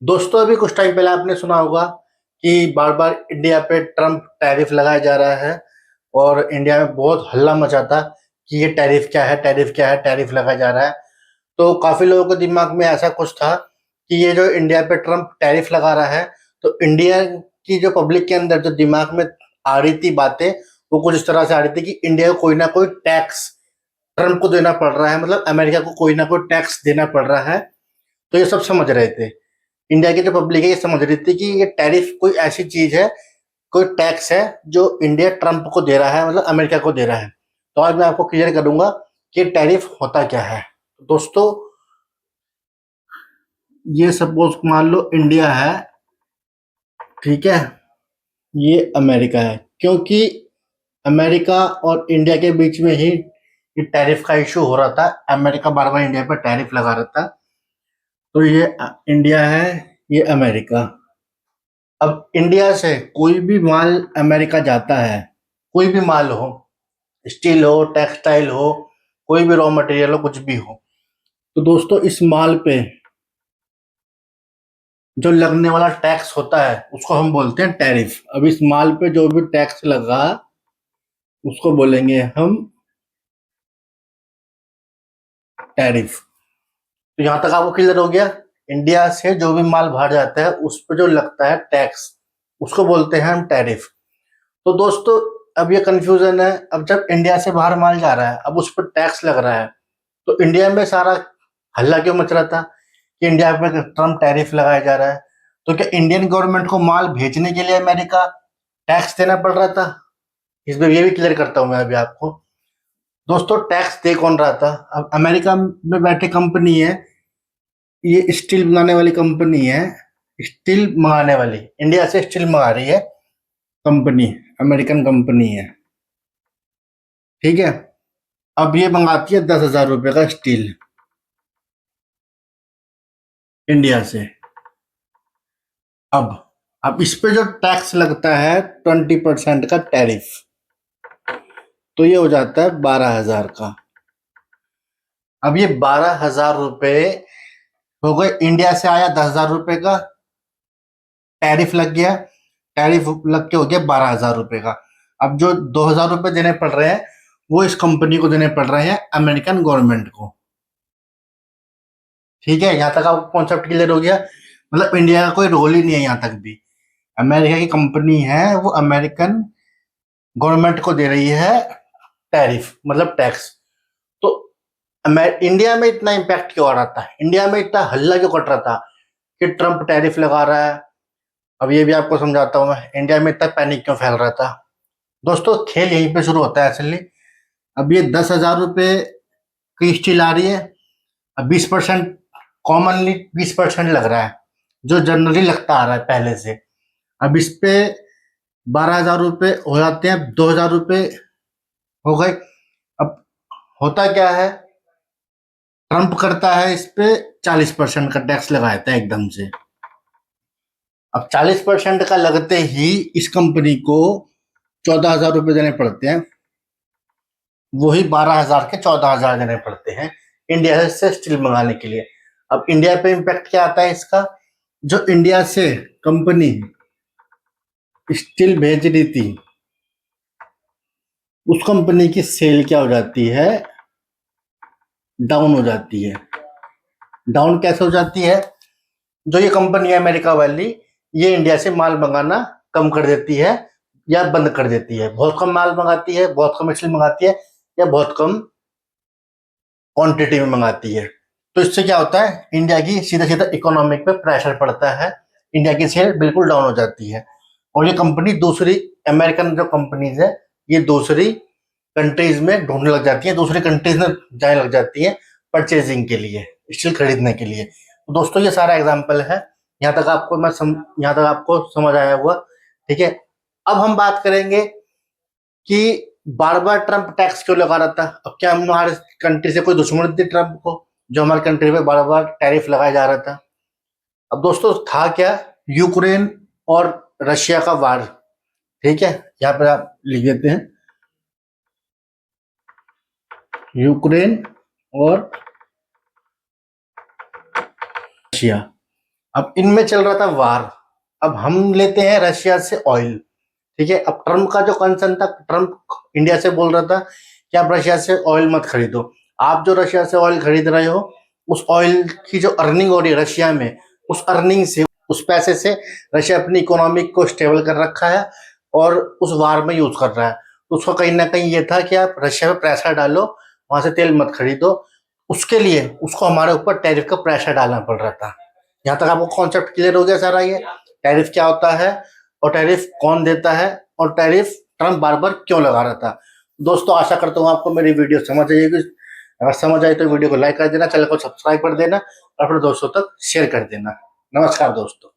दोस्तों, अभी कुछ टाइम पहले आपने सुना होगा कि बार बार इंडिया पे ट्रम्प टैरिफ लगाया जा रहा है और इंडिया में बहुत हल्ला मचा था कि ये टैरिफ क्या है, टैरिफ क्या है, टैरिफ लगाया जा रहा है। तो काफी लोगों के दिमाग में ऐसा कुछ था कि ये जो इंडिया पे ट्रम्प टैरिफ लगा रहा है, तो इंडिया की जो पब्लिक के अंदर जो दिमाग में आ रही थी बातें, वो कुछ इस तरह से आ रही थी कि इंडिया को कोई ना कोई टैक्स ट्रम्प को देना पड़ रहा है, मतलब अमेरिका को कोई ना कोई टैक्स देना पड़ रहा है। तो ये सब समझ रहे थे, इंडिया की जो पब्लिक है ये समझ रही थी कि ये टैरिफ कोई ऐसी चीज है, कोई टैक्स है जो इंडिया ट्रम्प को दे रहा है, मतलब अमेरिका को दे रहा है। तो आज मैं आपको क्लियर करूंगा कि टैरिफ होता क्या है। दोस्तों, ये सपोज मान लो इंडिया है, ठीक है, ये अमेरिका है, क्योंकि अमेरिका और इंडिया के बीच में ही ये टैरिफ का इशू हो रहा था। अमेरिका बार बार इंडिया पर टैरिफ लगा रहा था। तो ये इंडिया है, ये अमेरिका। अब इंडिया से कोई भी माल अमेरिका जाता है, कोई भी माल हो, स्टील हो, टेक्सटाइल हो, कोई भी रॉ मटेरियल हो, कुछ भी हो, तो दोस्तों इस माल पे जो लगने वाला टैक्स होता है उसको हम बोलते हैं टैरिफ। अब इस माल पे जो भी टैक्स लगा उसको बोलेंगे हम टैरिफ। तो यहां तक आपको क्लियर हो गया। इंडिया से जो भी माल बाहर जाता है उस पर जो लगता है टैक्स, उसको बोलते हैं हम टैरिफ। तो दोस्तों, अब ये कंफ्यूजन है। अब जब इंडिया से बाहर माल जा रहा है, अब उस पर टैक्स लग रहा है, तो इंडिया में सारा हल्ला क्यों मच रहा था कि इंडिया पे ट्रम्प टैरिफ लगाया जा रहा है? तो क्या इंडियन गवर्नमेंट को माल भेजने के लिए अमेरिका टैक्स देना पड़ रहा था? इसमें ये भी क्लियर करता हूं मैं अभी आपको। दोस्तों, टैक्स दे कौन रहा था? अब अमेरिका में बैठे कंपनी है, ये स्टील बनाने वाली कंपनी है, स्टील मंगाने वाली, इंडिया से स्टील मंगा रही है कंपनी, अमेरिकन कंपनी है, ठीक है। अब ये मंगाती है 10,000 रुपए का स्टील इंडिया से। अब अब इस पे जो टैक्स लगता है 20% का टैरिफ, तो ये हो जाता है 12,000 का। अब ये 12,000 रुपए हो गए, इंडिया से आया 10,000 रुपए का, टैरिफ लग गया, टैरिफ लग के हो गया 12,000 रुपए का। अब जो 2,000 रुपए देने पड़ रहे हैं वो इस कंपनी को देने पड़ रहे हैं, अमेरिकन गवर्नमेंट को। ठीक है, यहां तक आपको कॉन्सेप्ट क्लियर हो गया। मतलब इंडिया का कोई रोल ही नहीं है यहां तक भी। अमेरिका की कंपनी है, वो अमेरिकन गवर्नमेंट को दे रही है टैरिफ, मतलब टैक्स। तो इंडिया में इतना इम्पैक्ट क्यों आ रहा था, इंडिया में इतना हल्ला क्यों कट रहा था कि ट्रम्प टैरिफ लगा रहा है? अब ये भी आपको समझाता हूँ मैं, इंडिया में इतना पैनिक क्यों फैल रहा था। दोस्तों, खेल यहीं पे शुरू होता है असली। अब ये 10,000 रुपए की स्टील आ रही है। अब 20%, कॉमनली 20% लग रहा है, जो जनरली लगता आ रहा है पहले से। अब इस पे 12,000 रुपए हो जाते हैं, 2,000 रुपए हो गए। अब होता क्या है, ट्रम्प करता है इस पे 40% का टैक्स लगाता है एकदम से। अब 40% का लगते ही इस कंपनी को 14,000 रुपए देने पड़ते हैं, वही 12,000 के 14,000 देने पड़ते हैं इंडिया से स्टील मंगाने के लिए। अब इंडिया पे इम्पैक्ट क्या आता है इसका? जो इंडिया से कंपनी स्टील भेज रही थी, उस कंपनी की सेल क्या हो जाती है, डाउन हो जाती है। डाउन कैसे हो जाती है? जो ये कंपनी है अमेरिका वाली, ये इंडिया से माल मंगाना कम कर देती है या बंद कर देती है। बहुत कम माल मंगाती है, बहुत कम स्टील मंगाती है, या बहुत कम क्वांटिटी में मंगाती है। तो इससे क्या होता है, इंडिया की सीधा सीधा इकोनॉमिक पे प्रेशर पड़ता है, इंडिया की सेल बिल्कुल डाउन हो जाती है। और ये कंपनी दूसरी, अमेरिकन जो कंपनीज है, ये दूसरी कंट्रीज में ढूंढने लग जाती है, दूसरी कंट्रीज में जाने लग जाती है परचेजिंग के लिए, स्टील खरीदने के लिए। तो दोस्तों, ये सारा एग्जाम्पल है। यहाँ तक आपको यहाँ तक आपको समझ आया हुआ, ठीक है। अब हम बात करेंगे कि बार बार ट्रम्प टैक्स क्यों लगा रहा था। अब क्या हमारे कंट्री से कोई दुश्मनी थी ट्रम्प को, जो हमारे कंट्री पे बार बार टैरिफ लगाया जा रहा था? अब दोस्तों, था क्या, यूक्रेन और रशिया का वार, ठीक है। यहाँ पर आप लिख देते हैं, यूक्रेन और रशिया। अब इनमें चल रहा था वार। अब हम लेते हैं रशिया से ऑयल, ठीक है। अब ट्रम्प का जो कंसर्न था, ट्रम्प इंडिया से बोल रहा था कि आप रशिया से ऑयल मत खरीदो। आप जो रशिया से ऑयल खरीद रहे हो, उस ऑयल की जो अर्निंग हो रही है रशिया में, उस अर्निंग से, उस पैसे से रशिया अपनी इकोनॉमी को स्टेबल कर रखा है और उस वार में यूज कर रहा है। तो उसका कहीं ना कहीं ये था कि आप रशिया में प्रेशर डालो, वहां से तेल मत खरीदो। उसके लिए उसको हमारे ऊपर टैरिफ का प्रेशर डालना पड़ रहा था। यहाँ तक आपको कॉन्सेप्ट क्लियर हो गया सारा? ये टैरिफ क्या होता है और टैरिफ कौन देता है और टैरिफ ट्रम्प बार बार क्यों लगा रहा था। दोस्तों, आशा करता हूँ आपको मेरी वीडियो समझ आएगी। अगर समझ आई तो वीडियो को लाइक कर देना, चैनल को सब्सक्राइब कर देना और अपने दोस्तों तक शेयर कर देना। नमस्कार दोस्तों।